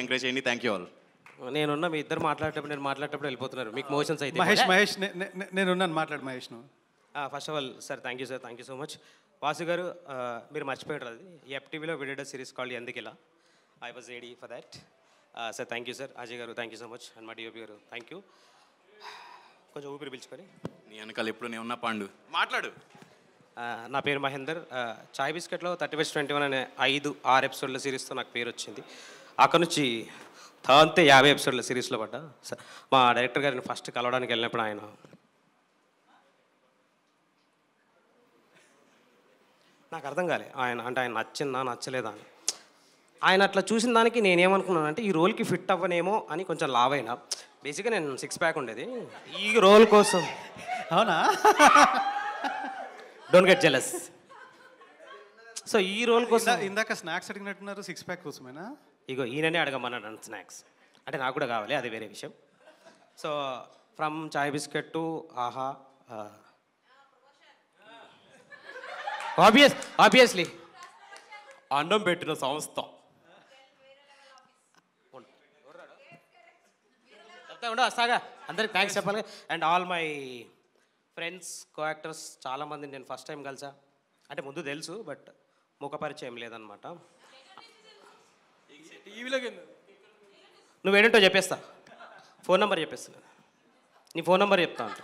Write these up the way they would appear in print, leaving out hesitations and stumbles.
Encourage చేయండి. Thank you all. నేనున్న మీ ఇద్దరు మాట్లాడేటప్పుడు నేను మాట్లాడేటప్పుడు వెళ్ళిపోతున్నారు మీకు మోషన్స్ అయితే. మహేష్ నేనున్నాను, మాట్లాడు మహేష్ నువ్వు. First of all sir thank you sir, thank you so much. Vasu garu మీరు మర్చిపోయారు అది FTVలో విడిడ్ సిరీస్ కాల్డ్ ఎందుకిలా. I was ready for that. Sir thank you sir. Ajay garu thank you so much. And మా DOP గారు థ్యాంక్ యూ. కొంచెం ఊపిరి పిలుచుకొని. నీ వెనకాల ఎప్పుడు నేను ఉన్నా పాండు మాట్లాడు. నా పేరు మహేందర్. చాయ్ బిస్కెట్లో 30/21 అనే 5-6 ఎపిసోడ్ల సిరీస్తో నాకు పేరు వచ్చింది. అక్కడ నుంచి అంతే 50 ఎపిసోడ్ల సిరీస్లో పడ్డా. మా డైరెక్టర్ గారిని ఫస్ట్ కలవడానికి వెళ్ళినప్పుడు ఆయన నాకు అర్థం కాలే ఆయన నచ్చిందా నచ్చలేదా అని. ఆయన అట్లా చూసిన దానికి నేనేమనుకున్నానంటే ఈ రోల్కి ఫిట్ అవ్వనేమో అని కొంచెం లావైనా. బేసిక్గా నేను 6 ప్యాక్ ఉండేది ఈ రోల్ కోసం. అవునా? Don't get jealous. సో ఈ రోల్ కోసం ఇందాక స్నాక్స్ అడిగినట్టున్నారు, 6 ప్యాక్ కోసమేనా? ఇగో ఈయననే అడగమన్నాడు స్నాక్స్. అంటే నాకు కూడా కావాలి, అది వేరే విషయం. So from chai biscuit to ఆహా, ఆబ్వియస్లీ అన్నం పెట్టిన సంస్థ. వస్తాగా అందరికి థ్యాంక్స్ చెప్పాలి. And all my friends, co actors చాలామంది నేను ఫస్ట్ టైం కలిసా. అంటే ముందు తెలుసు బట్ ముఖ పరిచయం లేదనమాట. నువ్వేంటో చెప్పేస్తా, ఫోన్ నెంబర్ చెప్పేస్తున్నా. నీ ఫోన్ నెంబర్ చెప్తా అంట.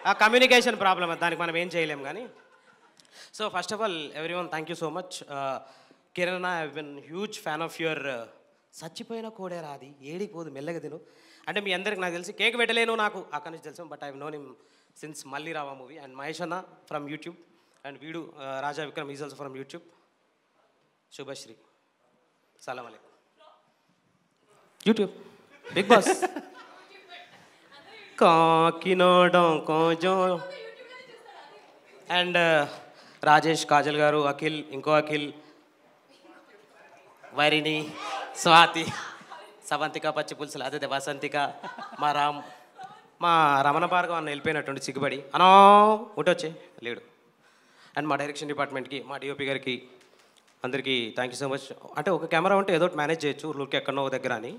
ఆ కమ్యూనికేషన్ ప్రాబ్లమ్, దానికి మనం ఏం చేయలేం కానీ. So first of all everyone thank you so much. Kiran, I been huge fan of your చచ్చిపోయిన కోడే రాది ఏడికి పోదు మెల్లగా తిను. అంటే మీ అందరికి నాకు తెలిసి కేక్ పెట్టలేను నాకు అక్కడి నుంచి తెలుసు, but I known him since మళ్ళీ రావా మూవీ. అండ్ మహేష్ అన్న ఫ్రమ్ యూట్యూబ్. అండ్ వీడు Raja Vikram is also from YouTube. Subhashri, సలాం అలైకుం. యూట్యూబ్ బిగ్ బాస్ కాకినాడ కాజో. అండ్ రాజేష్, కాజల్ గారు, అఖిల్, ఇంకో అఖిల్, వరిణి, స్వాతి, సవంతిక, పచ్చి పులుసులు, అదే వసంతిక, మా మా రమణ భార్గవ్ అన్న వెళ్ళిపోయినటువంటి సిగ్గుబడి అనో వచ్చే లేడు. అండ్ మా డైరెక్షన్ డిపార్ట్మెంట్కి, మా DOP గారికి అందరికీ థ్యాంక్ యూ సో మచ్. అంటే ఒక కెమెరా ఉంటే ఏదో మేనేజ్ చేయొచ్చు, లుక్ ఎక్కడో దగ్గర అని.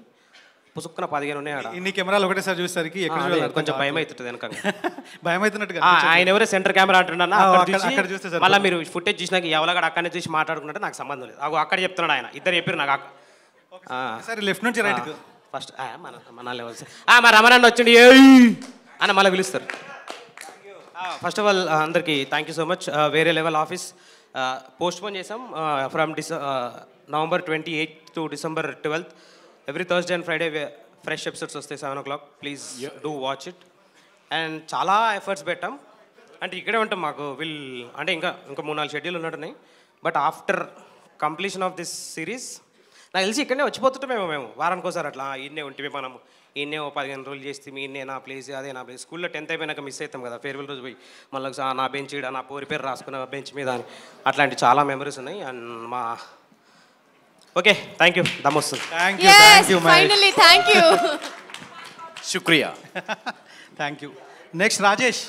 పుసుక్కున 15 ఉన్నాయి ఆడ. ఇన్ని కెమెరాలు ఒకటేసారి చూసేసరికి కొంచెం భయం అవుతుంటుంది వెనక. భయం అవుతున్నట్టుగా ఆయన ఎవరో సెంటర్ కెమెరా అంటున్నా. మళ్ళీ మీరు ఫుటేజ్ చూసినాక ఎవరికడ అక్కడనే చూసి మాట్లాడుకున్నట్టు నాకు సంబంధం లేదు. అక్కడ చెప్తున్నాడు ఆయన, ఇద్దరు చెప్పారు నాకు. సరే లెఫ్ట్ నుంచి రైట్ ఫస్ట్ మన లెవెల్స్ మా రమణాన్ని వచ్చిండి అని మళ్ళీ పిలుస్తారు. ఫస్ట్ ఆఫ్ ఆల్ అందరికీ థ్యాంక్ యూ సో మచ్. వేరే లెవెల్ ఆఫీస్ పోస్ట్పోన్ చేసాం from November 28th to December 12th. Every Thursday and Friday fresh episodes వస్తాయి 7 o'clock. Please do watch it. And చాలా ఎఫర్ట్స్ పెట్టాం. అంటే ఇక్కడే ఉంటాం మాకు అంటే ఇంకా 3-4 షెడ్యూల్ ఉన్నట్టున్నాయి. But after completion of this series నాకు తెలిసి ఇక్కడనే వచ్చిపోతుంటామేమో మేము వారానికి ఒకసారి అట్లా. ఈయనే ఉంటే మనం ఈయనే 15 రోజులు చేస్తే ఈయనే నా ప్లేస్ అదే నా ప్లేస్. స్కూల్లో 10th అయిపోయినాక మిస్ అవుతాం కదా, ఫేర్వెల్ రోజు పోయి మళ్ళీ నా బెంచ్ ఈడ నా పేరు రాసుకున్న బెంచ్ మీద అని అట్లాంటి చాలా మెమరీస్ ఉన్నాయి. అండ్ మా ఓకే థ్యాంక్ యూ. దమ్ వస్తుంది. శుక్రియా. Thank you. నెక్స్ట్ రాజేష్.